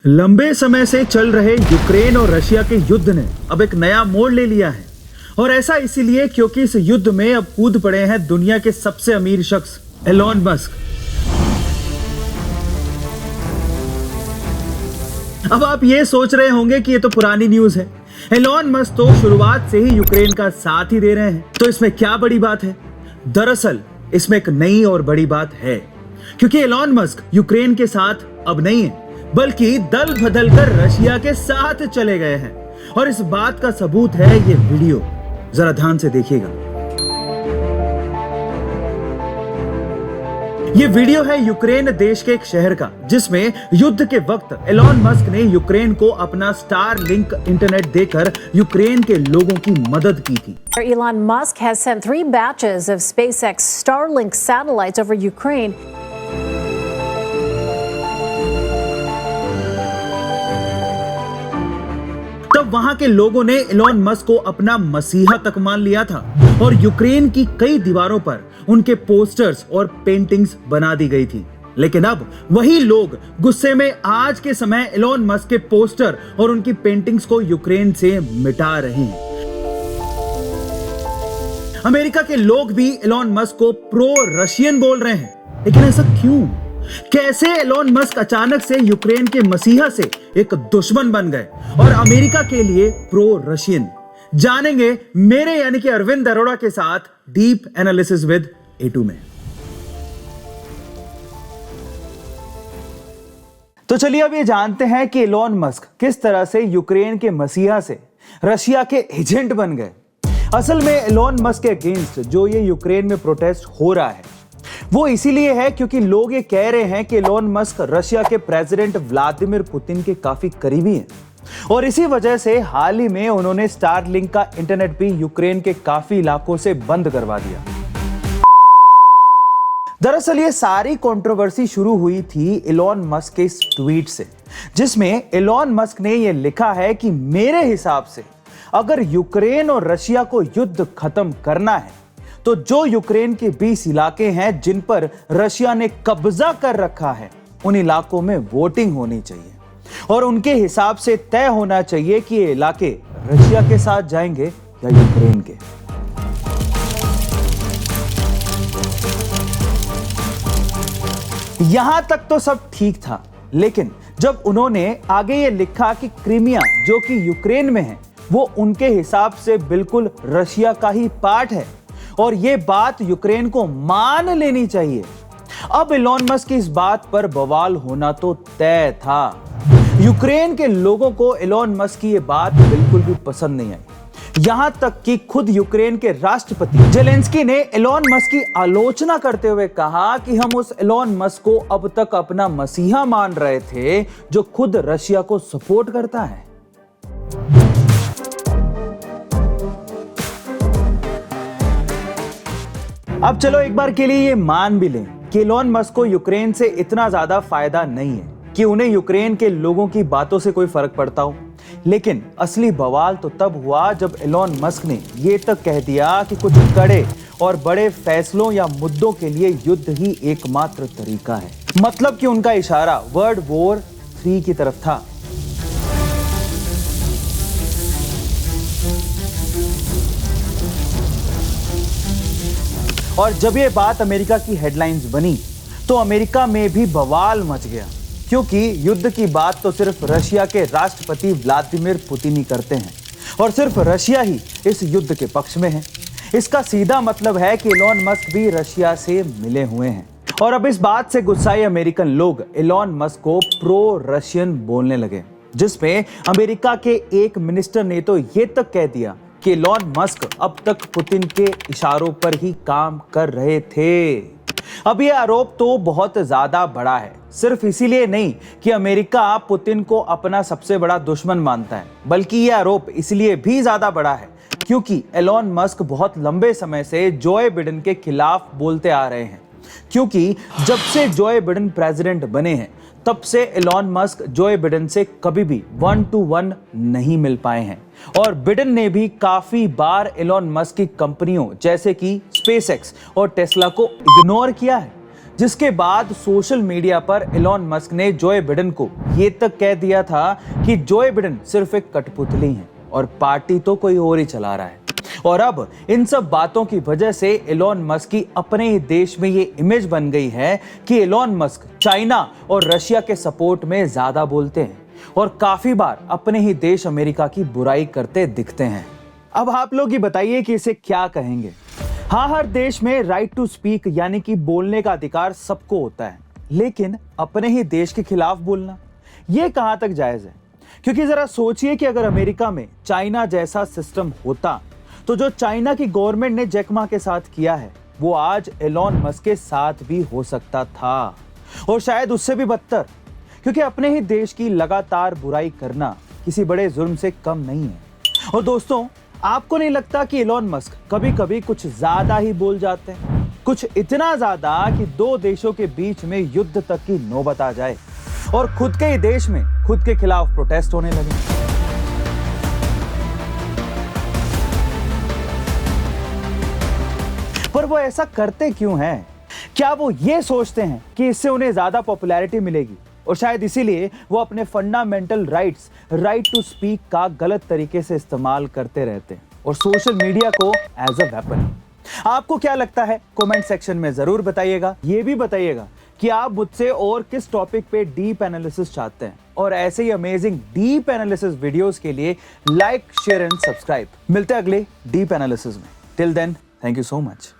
लंबे समय से चल रहे यूक्रेन और रशिया के युद्ध ने अब एक नया मोड़ ले लिया है। और ऐसा इसीलिए क्योंकि इस युद्ध में अब कूद पड़े हैं दुनिया के सबसे अमीर शख्स एलोन मस्क। अब आप ये सोच रहे होंगे कि ये तो पुरानी न्यूज है, एलोन मस्क तो शुरुआत से ही यूक्रेन का साथ ही दे रहे हैं, तो इसमें क्या बड़ी बात है। दरअसल इसमें एक नई और बड़ी बात है, क्योंकि एलोन मस्क यूक्रेन के साथ अब नहीं है, बल्कि दल बदल कर रशिया के साथ चले गए हैं। और इस बात का सबूत है ये वीडियो, जरा ध्यान से देखिएगा। ये वीडियो है यूक्रेन देश के एक शहर का, जिसमें युद्ध के वक्त एलोन मस्क ने यूक्रेन को अपना स्टारलिंक इंटरनेट देकर यूक्रेन के लोगों की मदद की थी। Elon Musk has sent 3 batches of SpaceX Starlink satellites over Ukraine. तब वहां के लोगों ने एलोन मस्क को अपना मसीहा तक मान लिया था और यूक्रेन की कई दीवारों पर उनके पोस्टर्स और पेंटिंग्स बना दी गई थी। लेकिन अब वही लोग गुस्से में आज के समय एलोन मस्क के पोस्टर और उनकी पेंटिंग्स को यूक्रेन से मिटा रहे हैं। अमेरिका के लोग भी एलोन मस्क को प्रो रशियन बोल रहे हैं, लेकिन ऐसा क्यों? कैसे एलोन मस्क अचानक से यूक्रेन के मसीहा से एक दुश्मन बन गए और अमेरिका के लिए प्रो रशियन? जानेंगे मेरे यानी कि अरविंद अरोड़ा के साथ डीप एनालिसिस विद A2 में। तो चलिए अब ये जानते हैं कि एलोन मस्क किस तरह से यूक्रेन के मसीहा से रशिया के एजेंट बन गए। असल में एलोन मस्क के अगेंस्ट जो ये यूक्रेन में प्रोटेस्ट हो रहा है, वो इसीलिए है क्योंकि लोग ये कह रहे हैं कि एलोन मस्क रशिया के प्रेसिडेंट व्लादिमीर पुतिन के काफी करीबी हैं और इसी वजह से हाल ही में उन्होंने स्टारलिंक का इंटरनेट भी यूक्रेन के काफी इलाकों से बंद करवा दिया। दरअसल ये सारी कंट्रोवर्सी शुरू हुई थी एलोन मस्क के इस ट्वीट से, जिसमें एलोन मस्क ने यह लिखा है कि मेरे हिसाब से अगर यूक्रेन और रशिया को युद्ध खत्म करना है तो जो यूक्रेन के 20 इलाके हैं जिन पर रशिया ने कब्जा कर रखा है, उन इलाकों में वोटिंग होनी चाहिए और उनके हिसाब से तय होना चाहिए कि ये इलाके रशिया के साथ जाएंगे या यूक्रेन के। यहां तक तो सब ठीक था, लेकिन जब उन्होंने आगे ये लिखा कि क्रीमिया जो कि यूक्रेन में है वो उनके हिसाब से बिल्कुल रशिया का ही पार्ट है और ये बात यूक्रेन को मान लेनी चाहिए, अब एलोन मस्क की इस बात पर बवाल होना तो तय था। यूक्रेन के लोगों को एलोन मस्क की ये बात बिल्कुल भी पसंद नहीं आई। यहां तक कि खुद यूक्रेन के राष्ट्रपति जेलेंस्की ने एलोन मस्क की आलोचना करते हुए कहा कि हम उस एलोन मस्क को अब तक अपना मसीहा मान रहे थे जो खुद रशिया को सपोर्ट करता है। अब चलो एक बार के लिए ये मान भी लें कि एलोन मस्क को यूक्रेन से इतना ज्यादा फायदा नहीं है कि उन्हें यूक्रेन के लोगों की बातों से कोई फर्क पड़ता हो, लेकिन असली बवाल तो तब हुआ जब एलोन मस्क ने ये तक कह दिया कि कुछ कड़े और बड़े फैसलों या मुद्दों के लिए युद्ध ही एकमात्र तरीका है। मतलब कि उनका इशारा वर्ल्ड वॉर 3 की तरफ था। और जब ये बात अमेरिका की हेडलाइंस बनी तो अमेरिका में भी बवाल मच गया, क्योंकि युद्ध की बात तो सिर्फ रशिया के राष्ट्रपति व्लादिमीर पुतिन ही करते हैं और सिर्फ रशिया ही इस युद्ध के पक्ष में है। इसका सीधा मतलब है कि एलोन मस्क भी रशिया से मिले हुए हैं और अब इस बात से गुस्साए अमेरिकन लोग एलोन मस्क को प्रो रशियन बोलने लगे, जिसमें अमेरिका के एक मिनिस्टर ने तो ये तक कह दिया कि एलोन मस्क अब तक पुतिन के इशारों पर ही काम कर रहे थे। अब यह आरोप तो बहुत ज्यादा बड़ा है, सिर्फ इसीलिए नहीं कि अमेरिका पुतिन को अपना सबसे बड़ा दुश्मन मानता है, बल्कि यह आरोप इसलिए भी ज्यादा बड़ा है क्योंकि एलोन मस्क बहुत लंबे समय से जोए बिडेन के खिलाफ बोलते आ रहे हैं। क्योंकि जब से जोए बिडेन प्रेसिडेंट बने हैं तब से एलोन मस्क जोए बिडेन से कभी भी 1-to-1 नहीं मिल पाए हैं और बिडेन ने भी काफी बार एलोन मस्क की कंपनियों जैसे कि स्पेसएक्स और टेस्ला को इग्नोर किया है, जिसके बाद सोशल मीडिया पर एलॉन मस्क ने जोए बिडेन को ये तक कह दिया था कि जोए बिडेन सिर्फ एक कठपुतली है और पार्टी तो कोई और ही चला रहा है। और अब इन सब बातों की वजह से एलॉन मस्क की अपने ही देश में ये इमेज बन गई है कि एलॉन मस्क चाइना और रशिया के सपोर्ट में ज्यादा बोलते हैं और काफी बार अपने ही देश अमेरिका की बुराई करते दिखते हैं। अब आप लोग ही बताइए कि इसे क्या कहेंगे। हाँ, हर देश में राइट टू स्पीक यानी कि बोलने का अधिकार सबको होता है, लेकिन अपने ही देश के खिलाफ बोलना ये कहां तक जायज है? क्योंकि जरा सोचिए कि अगर अमेरिका में चाइना जैसा सिस्टम होता तो जो चाइना की गवर्नमेंट ने जैक मा के साथ किया है वो आज एलॉन मस्क के साथ भी हो सकता था और शायद उससे भी बदतर, क्योंकि अपने ही देश की लगातार बुराई करना किसी बड़े जुर्म से कम नहीं है। और दोस्तों, आपको नहीं लगता कि एलॉन मस्क कभी-कभी कुछ ज्यादा ही बोल जाते हैं? कुछ इतना ज्यादा कि दो देशों के बीच में युद्ध तक की नौबत आ जाए और खुद के ही देश में खुद के खिलाफ प्रोटेस्ट होने लगे। पर वो ऐसा करते क्यों हैं? क्या वो ये सोचते हैं कि इससे उन्हें ज्यादा पॉपुलैरिटी मिलेगी और शायद इसीलिए वो अपने fundamental rights, right to speak का गलत तरीके से इस्तेमाल करते रहते हैं और सोशल मीडिया को एज अ वेपन? आपको क्या लगता है? कमेंट सेक्शन में जरूर बताइएगा। ये भी बताइएगा कि आप मुझसे और किस टॉपिक पे डीप एनालिसिस चाहते हैं और ऐसे ही अमेजिंग डीप एनालिसिस वीडियोस के लिए लाइक, शेयर एंड सब्सक्राइब। मिलते हैं अगले डीप एनालिसिस में। Till then, thank you so much.